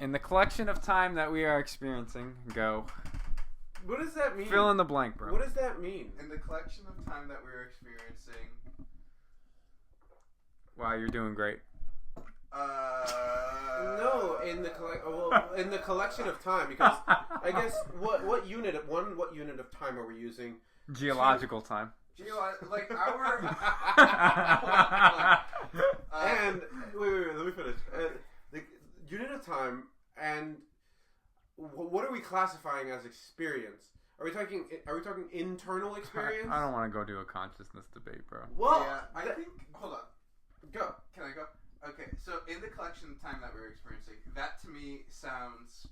In the collection of time that we are experiencing, go. What does that mean? Fill in the blank, bro. What does that mean? In the collection of time that we are experiencing. Wow, you're doing great. No, in the collection of time, because I guess what unit of time are we using? Geological time. Like our. And wait, let me finish. The unit of time and what are we classifying as experience? Are we talking internal experience? I don't want to go do a consciousness debate, bro. Well, yeah, I think. Hold on. Go. Can I go? Okay, so in the collection of time that we're experiencing, that to me sounds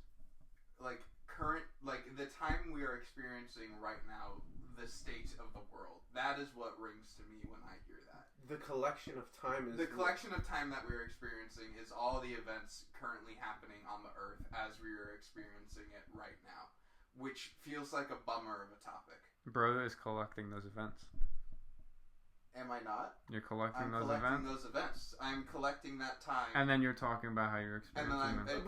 like current, like the time we are experiencing right now, the state of the world. That is what rings to me when I hear that. The collection of time is... The collection of time that we're experiencing is all the events currently happening on the Earth as we are experiencing it right now, which feels like a bummer of a topic. Bro is collecting those events. Am I not? You're collecting I'm those collecting events? those events. I'm collecting that time. And then you're talking about how you're experiencing them.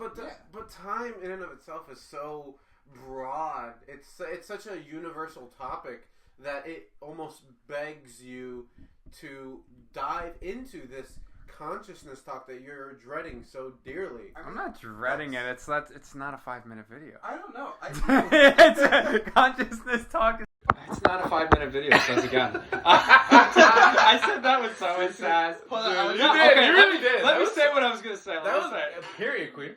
But time in and of itself is so broad. It's such a universal topic that it almost begs you to dive into this consciousness talk that you're dreading so dearly. I'm not dreading it. It's not a 5-minute video. I don't know. It's a consciousness talk. It's not a 5-minute video, says again. I said that with so much sass. You really did. Let me say what I was going to say. That was a period, Queen.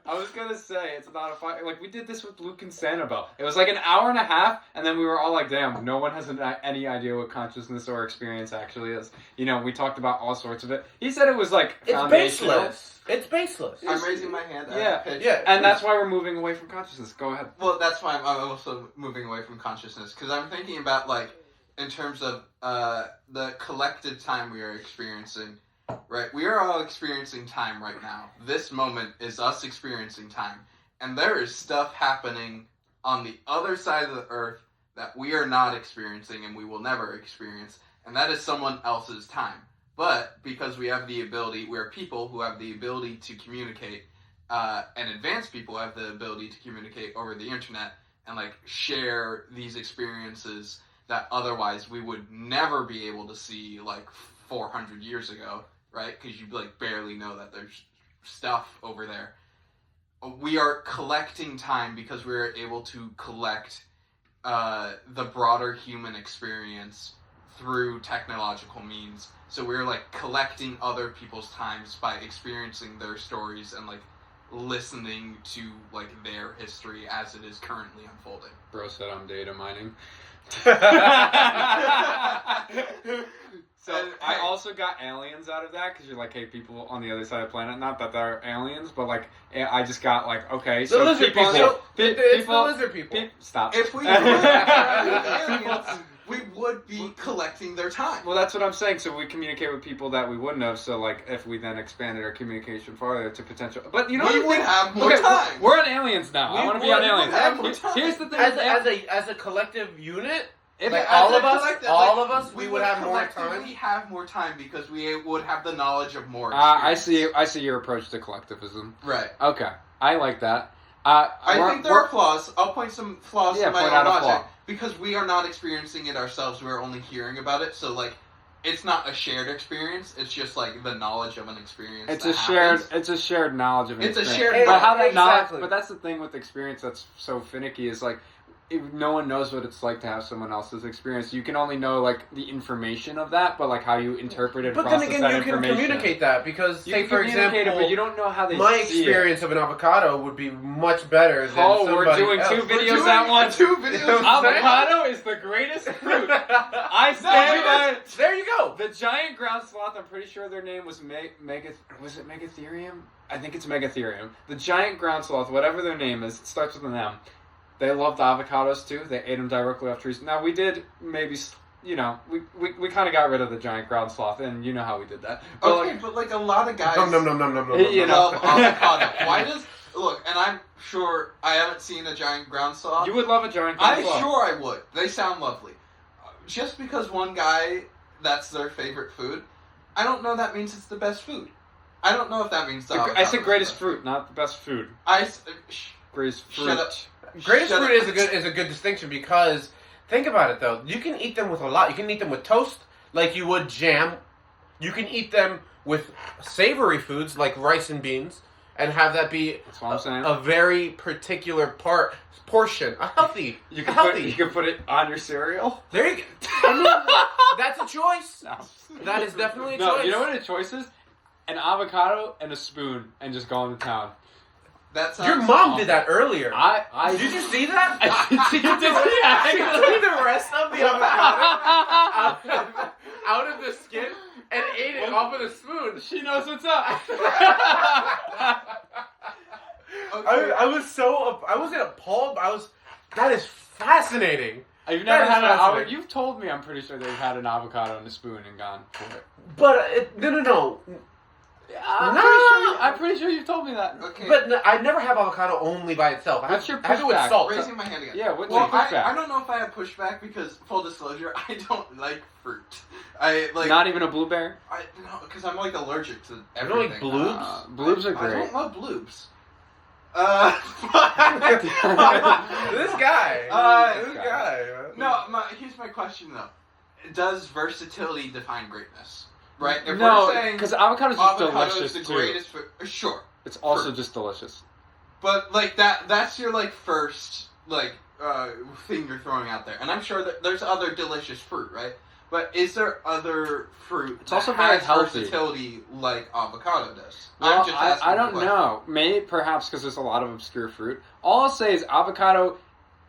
I was going to say, it's not a 5... Like, we did this with Luke and Sanibel. It was like an hour and a half, and then we were all like, damn, no one has any idea what consciousness or experience actually is. You know, we talked about all sorts of it. He said it was like foundational. It's baseless. I'm raising my hand. Yeah, and that's why we're moving away from consciousness. Go ahead. Well, that's why I'm also moving away from consciousness, because I'm thinking about, like, in terms of the collective time we are experiencing, right? We are all experiencing time right now. This moment is us experiencing time. And there is stuff happening on the other side of the earth that we are not experiencing and we will never experience, and that is someone else's time. But because we have the ability, we're people who have the ability to communicate, and advanced people have the ability to communicate over the internet and like share these experiences that otherwise we would never be able to see like 400 years ago, right? Because you like barely know that there's stuff over there. We are collecting time because we're able to collect the broader human experience through technological means. So we're like collecting other people's times by experiencing their stories and like listening to like their history as it is currently unfolding. Bro said I'm data mining. So I also got aliens out of that because you're like, hey, people on the other side of the planet. Not that they're aliens, but like I just got like, okay, so lizard people, it's the lizard people. Stop. If we were aliens, we would be collecting their time. Well, that's what I'm saying. So we communicate with people that we wouldn't have. So like, if we then expanded our communication farther to potential, but you know, we would have more time. We're on aliens now. I want to be on aliens. Here's the thing: as a collective unit. Like all of us, we would have more time. We have more time because we would have the knowledge of more. I see your approach to collectivism. Right. Okay. I like that. I think there are flaws. I'll point some flaws to my own logic because we are not experiencing it ourselves. We're only hearing about it. So like, it's not a shared experience. It's just like the knowledge of an experience. It's a shared knowledge of an experience. It's a shared. But how that knowledge? But that's the thing with experience that's so finicky is like. No one knows what it's like to have someone else's experience. You can only know like the information of that, but like how you interpret and process that information. But then again, you can communicate that because, say for example, but you don't know how they my experience of an avocado would be much better than somebody we're doing else. Two videos at once. Avocado is the greatest fruit. I stand by. There you go. The giant ground sloth. I'm pretty sure their name was Was it megatherium? I think it's megatherium. The giant ground sloth, whatever their name is, it starts with an M. They loved avocados too. They ate them directly off trees. Now we did maybe, you know, we kind of got rid of the giant ground sloth, and you know how we did that. But okay, but like a lot of guys, you love avocado. Why does look? And I'm sure I haven't seen a giant ground sloth. You would love a giant ground sloth. I'm sure I would. They sound lovely. Just because one guy that's their favorite food, I don't know that means it's the best food. I don't know if that means the I said avocado greatest is fruit, not the best food. Greatest fruit. Shut up. Greatest Shut fruit up. is a good distinction because think about it though. You can eat them with a lot. You can eat them with toast, like you would jam. You can eat them with savory foods like rice and beans, and have that be That's what I'm saying. a very particular portion, a healthy. You healthy. can put it on your cereal. There you go. I mean, that's a choice. No. That is definitely a No, choice. you know what a choice is? An avocado and a spoon, and just go into town. That sounds Your mom did that earlier. Did you see that? She did that. She took the rest of the avocado out of the skin and ate it off with a spoon. She knows what's up. Okay. I was appalled. That is fascinating. You've never That is had an avocado. fascinating. You've told me, I'm pretty sure they've had an avocado and a spoon and gone for it. But no. I'm pretty sure you've told me that. Okay. But no, I never have avocado only by itself. What's your I have it with pushback? salt. Raising my hand again. Yeah, what's Well, your pushback? I don't know if I have pushback because, full disclosure, I don't like fruit. I like Not even a blueberry? because I'm like allergic to You everything. don't like bloobs? Bloobs are I great. don't love bloobs. This guy. Uh, This guy. Here's my question though: does versatility define greatness? Right? If No, we're saying because avocado's just avocado is delicious the too. greatest food, sure. It's also fruit. just delicious. But like that's your like first like thing you're throwing out there, and I'm sure that there's other delicious fruit, right? But is there other fruit It's that also very has healthy. versatility like avocado does? Well, I'm just asking I the don't question. know. Maybe perhaps because there's a lot of obscure fruit. All I'll say is avocado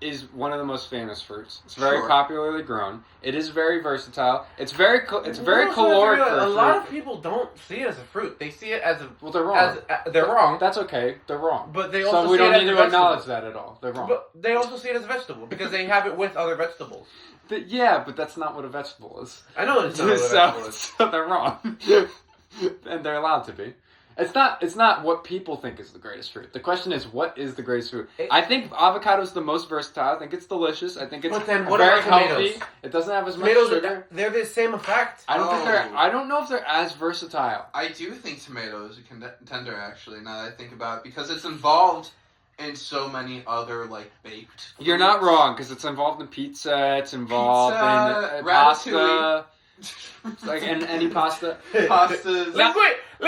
is one of the most famous fruits. It's very Sure. popularly grown. It is very versatile. It's very You also caloric have to for realize, a a fruit. lot of people don't see it as a fruit. They see it as a. Well, they're wrong. They're wrong. That's okay. They're wrong. But they also So we see don't it need as a to vegetable. acknowledge that at all. They're wrong. But they also see it as a vegetable because they have it with other vegetables. Yeah, but that's not what a vegetable is. I know it's not what a vegetable is. So they're wrong. And they're allowed to be. It's not what people think is the greatest fruit. The question is, what is the greatest fruit? I think avocado is the most versatile. I think it's delicious. I think it's But then what very about healthy. tomatoes? It doesn't have as much Tomatoes, sugar. they're the same effect. I don't think Oh. I don't know if they're as versatile. I do think tomato is a contender, actually, now that I think about it, because it's involved in so many other, like, baked foods. You're not wrong because it's involved in pizza. It's involved in pasta. ratatouille. Like in any pasta. Pastas. Look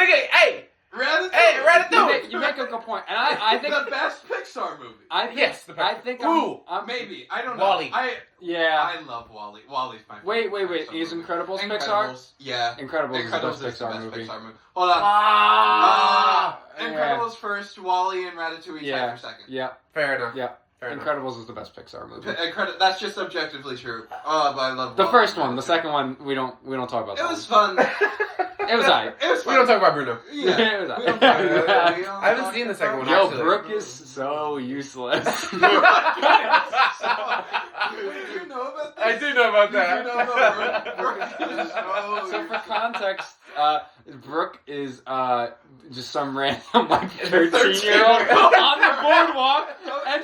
at, hey! Ratatouille. Hey, Ratatouille! You make a good point, and I think the best Pixar movie. Yes, I think Ooh, I'm Maybe. I don't know. WALL-E. yeah. I love WALL-E. WALL-E's my favorite. Wait. Pixar Is movie. Incredibles Pixar? Incredibles, yeah. Incredibles is the Incredibles best Pixar movie. Hold on. Yeah. Incredibles first, WALL-E and Ratatouille tied for second. Yeah. Fair enough. Yeah. Fair enough. Incredibles is the best Pixar movie. That's just objectively true. Oh, but I love The WALL-E first and one, the Ratatouille. second one, we don't talk about. It that was one. fun. It was alright. It was We fun. don't talk about Bruno. Yeah. It was We don't talk about it. alright. We don't I haven't talk seen the second about one, Yo, actually. Brooke is so useless. Wait, do you know about this? I do know about that. You do know about Brooke is So for context, Brooke is just some random like 13-year-old on the boardwalk, and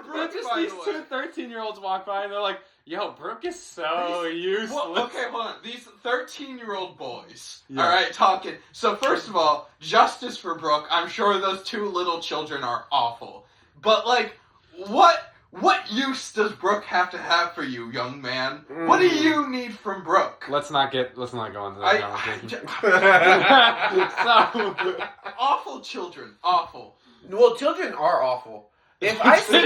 Brooke, just by these the way. two 13-year-olds walk by, and they're like, "Yo, Brooke is so useless." Well, okay, hold on. These 13-year-old boys, Yeah. all right, talking. So first of all, justice for Brooke. I'm sure those two little children are awful. But like, what use does Brooke have to have for you, young man? What do you need from Brooke? Let's not go into that conversation. So, Awful children, awful. Well, children are awful. If I see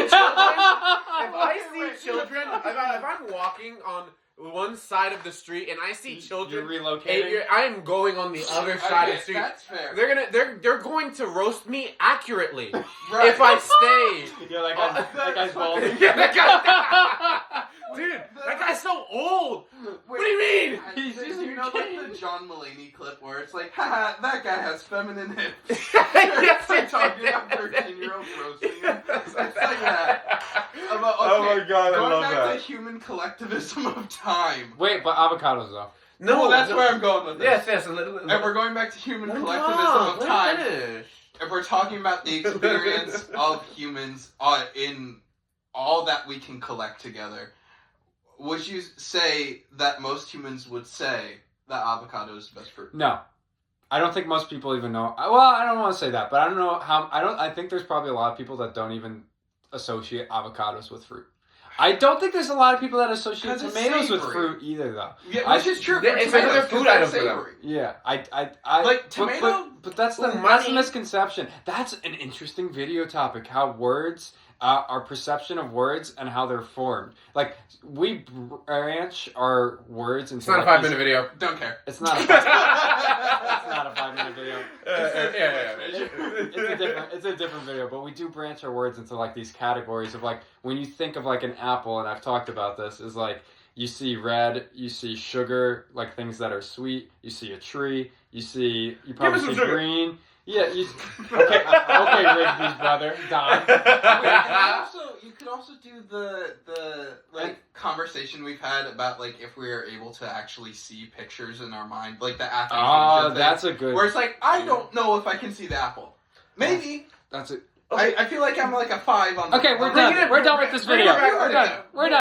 children, if I'm walking on one side of the street and I see children, You're relocating. I'm going on the other side of the street. That's fair. They're going to roast me accurately Right. if I stay. Yeah, that guy's balding. Yeah, that guy, dude, that guy's so old. What do you mean? He's Do just you a know kid. like the John Mulaney clip where it's like, haha, that guy has feminine hips. Yes, It's like talking about 13-year-olds roasting him. It's like that. Oh my God, I going love back that. to human collectivism of time. Wait, but avocados though. No, Well, that's where I'm going with this. Yes. And we're going back to human Let him collectivism talk, of let time. him finish. If we're talking about the experience of humans in all that we can collect together, would you say that most humans would say that avocado is the best fruit? No. I don't think most people even know. Well, I don't want to say that, but I don't know how. I think there's probably a lot of people that don't even associate avocados with fruit. I don't think there's a lot of people that associate tomatoes with fruit either, though. Yeah, which is true. It's another food item for them. Yeah, I like tomato. But that's the misconception. That's an interesting video topic. How words, our perception of words, and how they're formed. Like we branch our words into. It's not a 5-minute video. Don't care. It's not. It's not a 5-minute video. It's a different video, but we do branch our words into like these categories of like when you think of like an apple, and I've talked about this, is like you see red, you see sugar, like things that are sweet. You see a tree, you probably see green. Yeah, okay, Rigby's brother, Don. You could also do the like conversation we've had about like if we are able to actually see pictures in our mind, like the apple. Oh, that's a good. Where it's like I don't know if I can see the apple. Maybe that's it. I feel like I'm like a 5 on. Okay, we're done. We're done with this video. We're done.